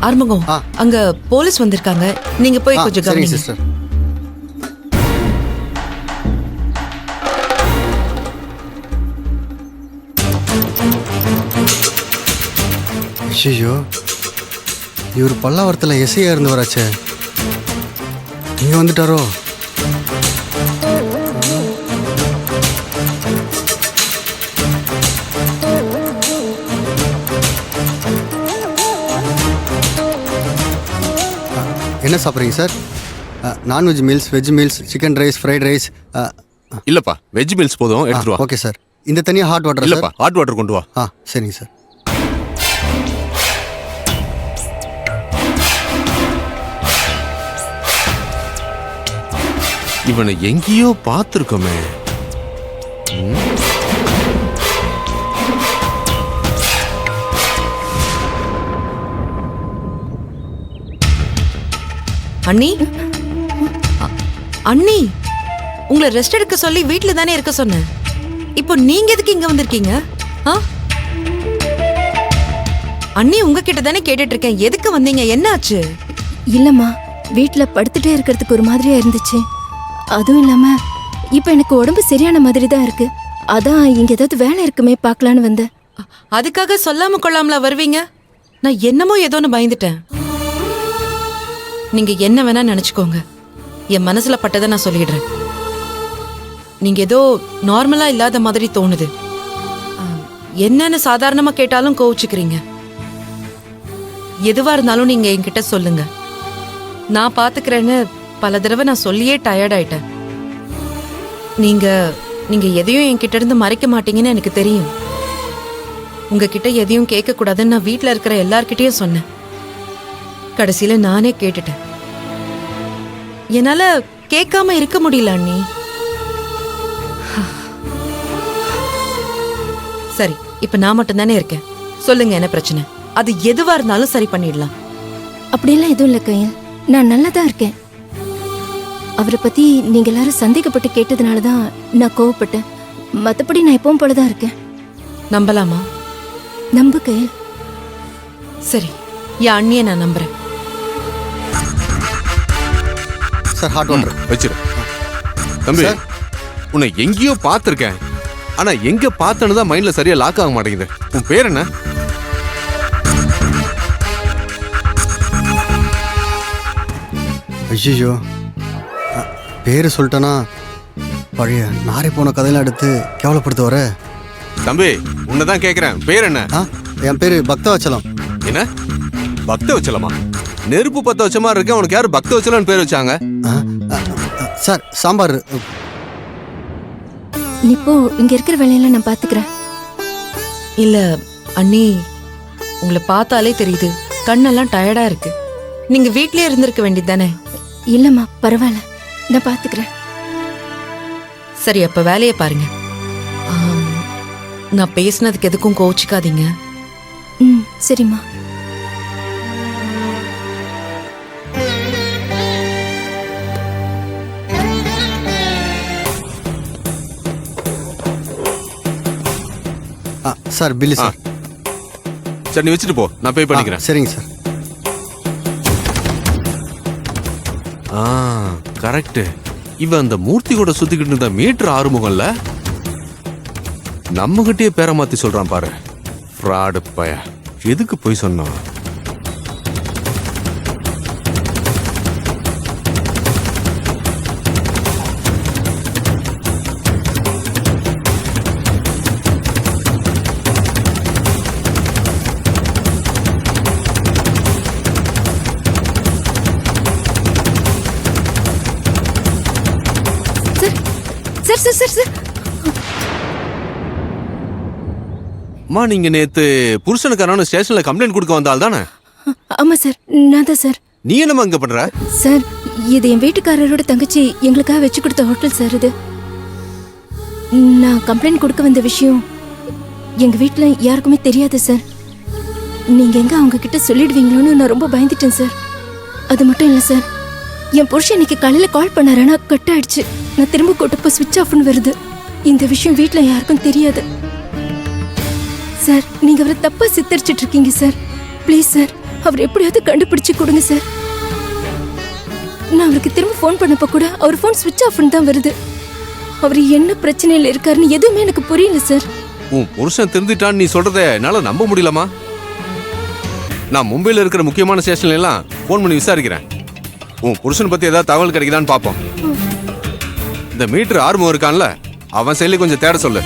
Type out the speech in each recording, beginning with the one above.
ஆறுமுகம் அங்க போலீஸ் வந்திருக்காங்க, நீங்க போய் கொஞ்சம் கவனிங்க. சிஸ்டர். ஐயோ, இவர் பல்லாவரத்தில் எஸ்ஐயா இருந்தவராச்சே, இங்க வந்துட்டாரோ? என்ன சாப்பிட்றீங்க sir? Non veg meals, veg meals, chicken rice, fried rice? இல்லப்பா, வெஜ் மீல்ஸ் போதும், எடுத்துட்டு வா. Okay sir. இந்த தனியாக ஹாட் வாட்டர்? இல்லப்பா, ஹாட் வாட்டர் கொண்டு வா. சரிங்க சார். இவனை எங்கேயோ பார்த்துருக்கோமே. அண்ணி, அண்ணி, உங்களை ரெஸ்ட் எடுக்க சொல்லி வீட்டுல தானே இருக்க சொன்னேன். இப்போ நீங்க எதுக்கு இங்க வந்திருக்கீங்க? அண்ணி, உங்ககிட்ட தானே கேட்டுட்டு இருக்கேன், எதுக்கு வந்தீங்க? என்ன ஆச்சு? இல்லம்மா, வீட்டுல படுத்துட்டே இருக்கிறதுக்கு ஒரு மாதிரியா இருந்துச்சு. அதுவும் இல்லாம இப்ப எனக்கு உடம்பு சரியான மாதிரி தான் இருக்கு. அதான் இங்க ஏதாவது வேலை இருக்குமே பார்க்கலான்னு வந்தேன். அதுக்காக சொல்லாம கொள்ளாமலா வருவீங்க? நான் என்னமோ ஏதோன்னு பயந்துட்டேன். நீங்க என்ன வேணா நினைச்சுக்கோங்க, என் மனசுல பட்டதை நான் சொல்லிடுறேன். நீங்க ஏதோ நார்மலா இல்லாத மாதிரி தோணுது. என்னன்னு சாதாரணமா கேட்டாலும் கோவிச்சுக்கிறீங்க. எதுவா இருந்தாலும் நீங்க என்கிட்ட சொல்லுங்க, நான் பாத்துக்கிறேன்னு பல தடவை நான் சொல்லியே டயர்ட் ஆயிட்டேன். நீங்க நீங்க எதையும் என்கிட்ட இருந்து மறைக்க மாட்டீங்கன்னு எனக்கு தெரியும். உங்ககிட்ட எதையும் கேட்க கூடாதுன்னு நான் வீட்டுல இருக்கிற எல்லார்கிட்டயும் சொன்னேன். கடைசியில நானே கேட்டுட்டேன். என்னால கேட்காம இருக்க முடியல அண்ணி. சரி, இப்ப நான் மட்டும் தானே இருக்கேன். சொல்லுங்க, என்ன பிரச்சனை? அது எதுவா இருந்தாலும் சரி பண்ணிடலாம். அப்படியெல்லாம் எதுவும் இல்ல கையல், நான் நல்லதா இருக்கேன். அவரை பத்தி நீங்க எல்லாரும் சந்தேகப்பட்டு கேட்டதுனாலதான் நான் கோவப்பட்டேன். மத்தபடி நான் எப்பவும் போலதான் இருக்கேன். நம்பலாமா? நம்பு கையல். சரி, என் அண்ணியை நான் நம்புறேன். சார், ஹாட் வாட்டர் வச்சிரு. தம்பி, உன்னை எங்கேயோ பார்த்துருக்கேன், ஆனா எங்க பார்த்தேன்னு தான் மைண்ட்ல சரியா லாக் ஆக மாட்டேங்குது. உன் பேர் என்ன? ஐயோ, பேரு சொல்லிட்டேனா பழைய நாரை போன கதையெல்லாம் எடுத்து கேவலப்படுத்த வர. தம்பி, உன்னதான் கேக்குறேன், பேர் என்ன? என் பேரு பக்தவச்சலம். என்ன பக்தவச்சலமா? நெருப்பு பத்த வச்ச மாதிரி இருக்கேன், உனக்கு யாரு பக்தவச்சலம்னு பேர் வச்சாங்க? சார், சாம்பார். நீ போ, இங்க இருக்கிற வேலையில நான் பாத்துக்கிறேன். இல்ல அண்ணி, உங்களை பார்த்தாலே தெரியுது, கண்ணெல்லாம் டயர்டா இருக்கு. நீங்க வீட்லயே இருந்திருக்க வேண்டியது தானே? இல்லம்மா, பரவாயில்ல, நான் பாத்துக்கிறேன். சரி, அப்ப வேலையை பாருங்க. நான் பேசினதுக்கு எதுக்கும் கோச்சிக்காதீங்க. சரிம்மா. Sir, bill sir. சரி, நீ வச்சுட்டு போ, நான் பே பண்ணிக்கிறேன். சரிங்க சார். கரெக்ட். இவ அந்த மூர்த்தி கூட சுத்திக்கிட்டு இருந்த மீட்டர் ஆறுமுகம்ல, நம்ம கிட்டயே பேர மாத்தி சொல்றான் பாரு. ஃப்ராடு பய. எதுக்கு போய் சொன்னோம்? சார் சார் சார் அம்மா, நீங்க நேத்து புருஷனுக்கான ஸ்டேஷன்ல கம்ப்ளைண்ட் கொடுக்க வந்தால் தானே? ஆமா சார், நான் தான் சார். நீ என்னமா இங்க பண்ற? சார், இது என் வீட்டுக்காரரோட தங்கச்சி எங்களுக்காக வச்சு கொடுத்த ஹோட்டல் சார். இது நான் கம்ப்ளைண்ட் கொடுக்க வந்த விஷயம் எங்க வீட்டுல யாருக்குமே தெரியாது சார். நீங்க எங்க அவங்க கிட்ட சொல்லிடுவீங்களோன்னு நான் ரொம்ப பயந்துட்டேன் சார். அது மட்டும் இல்ல சார், என் புருஷன் இன்னைக்கு காலையில கால் பண்ணாரு, ஆனா கட் ஆயிடுச்சு. நான் திரும்ப கூட்டப்ப ஸ்விட்ச் ஆஃப்னு வருது. இந்த விஷயம் வீட்டுல யாருக்கும் தெரியாது சார். நீங்க அவரை தப்பா சித்தரிச்சிட்டு இருக்கீங்க சார். ப்ளீஸ் சார், அவர் எப்படியாவது கண்டுபிடிச்சு கொடுங்க சார். நான் அவருக்கு திரும்ப ஃபோன் பண்ணப்ப கூட அவர் ஃபோன் ஸ்விட்ச் ஆஃப்னு தான் வருது. அவர் என்ன பிரச்சனையில இருக்காருன்னு எதுவுமே எனக்கு புரியல சார். உன் புருஷன் திருந்திட்டான்னு நீ சொல்றத என்னால நம்ப முடியலமா. நான் மும்பையில் இருக்கிற முக்கியமான ஸ்டேஷன்ல எல்லாம் ஃபோன் பண்ணி விசாரிக்கிறேன். உன் புருஷன் பத்தி ஏதாவது தகவல் கிடைக்குதான்னு பார்ப்போம். இந்த மீட்டர் ஆறுமுகம் இருக்கான்ல, அவன் செயலி கொஞ்சம் தேட சொல்லு.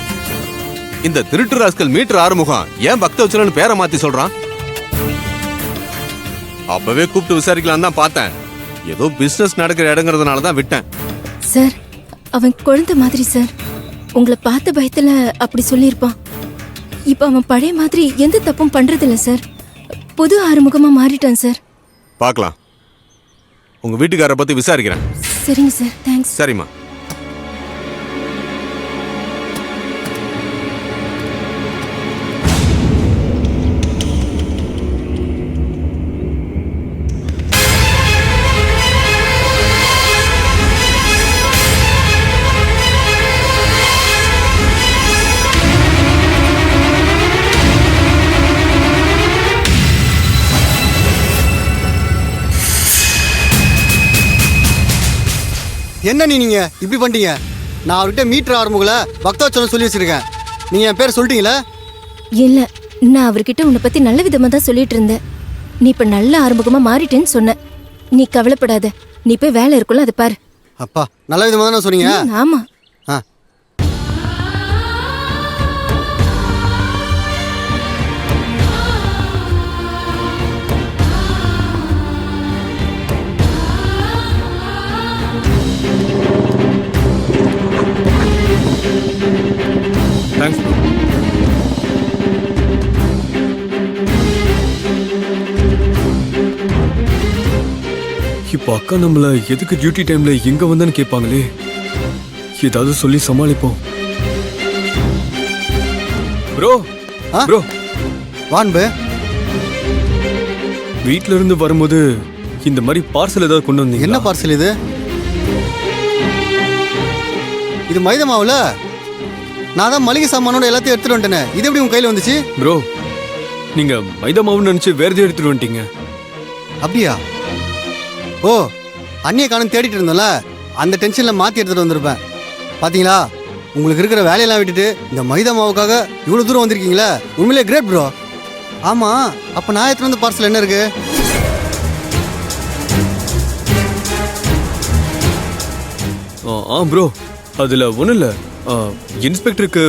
இந்த திருட்டு ராஸ்கல் மீட்டர் ஆறுமுகம் ஏன் பக்தவச்சலன்னு பேரை மாத்தி சொல்றான்? அப்பவே கூப்பிட்டு விசாரிக்கலாம் தான் பார்த்தேன். ஏதோ பிசினஸ் நடக்கிற இடங்கிறதுனால தான் விட்டேன். சார், அவன் குழந்தை மாதிரி சார். உங்களை பார்த்த பயத்துல அப்படி சொல்லியிருப்பான். இப்ப அவன் பழைய மாதிரி எந்த தப்பும் பண்றதில்ல சார். புது ஆறுமுகமா மாறிட்டான் சார். பார்க்கலாம். உங்க வீட்டுக்காரரை பத்தி விசாரிக்கிறேன். சரிங்க சார், தேங்க்ஸ். சரிம்மா. என்ன நீங்க இப்படி பண்ணிட்டீங்க? நான் அவர்கிட்ட மீட்டர் ஆரம்புல பக்தவச்சலம் சொல்லி வச்சிருக்கேன். நீங்க என் பேர் சொல்லிட்டீங்களா? இல்ல, நான் அவர்கிட்ட உன்னை பத்தி நல்ல விதமா தான் சொல்லிட்டு இருந்தேன். நீ இப்ப நல்ல ஆறுமுகமா மாறிட்டேன்னு சொன்ன. நீ கவலைப்படாத, நீ போய் வேலை இருக்குல்ல அதை பாரு. அப்பா, நல்ல விதமா தானே சொன்னீங்க. ஆமா. ஆ, தேங்க்ஸ். இப்போ அக்கா நம்மள எதுக்கு டியூட்டி டைம்ல எங்க வந்தான்னு கேட்பாங்களே, ஏதாவது சொல்லி சமாளிப்போம். ப்ரோ ஆ? ப்ரோ, வான்பு. வீட்ல இருந்து வரும்போது இந்த மாதிரி பார்சல் ஏதாவது கொண்டு வந்தீங்க? என்ன பார்சல் இது? இது மைதா மாவுல. நான் தான் மளிகை சாமானோட எல்லாத்தையும் எடுத்துட்டு வந்துட்டேனே. இது எப்படி உங்க கையில வந்துச்சு? ப்ரோ, நீங்க மைதா மாவுன்னு நினைச்சு வேற எதையும் எடுத்துட்டு வந்துட்டீங்க. அப்படியா? ஓ, அண்ணியை காணும் தேடிட்டு இருந்தோம்ல, அந்த டென்ஷன்ல மாத்தி எடுத்துட்டு வந்திருப்பேன். பாத்தீங்களா, உங்களுக்கு இருக்கிற வேலையெல்லாம் விட்டுட்டு இந்த மைதா மாவுக்காக இவ்வளவு தூரம் வந்திருக்கீங்களே, உண்மையிலே கிரேட் ப்ரோ. ஆமா, அப்ப நான் எடுத்துட்டு வந்த பார்சல் என்ன இருக்கு? ஆ ப்ரோ, அதுல ஒன்றும் இல்லை. இன்ஸ்பெக்டருக்கு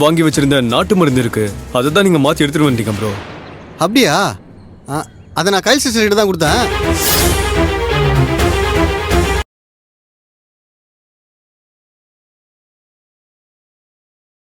வாங்கி வச்சிருந்த நாட்டு மருந்து இருக்கு, அதை தான் நீங்க மாத்தி எடுத்துட்டு வந்துட்டீங்க ப்ரோ. அப்படியா? அதை நான் கைல் சிஸ்டர்கிட்ட தான் கொடுத்தேன்.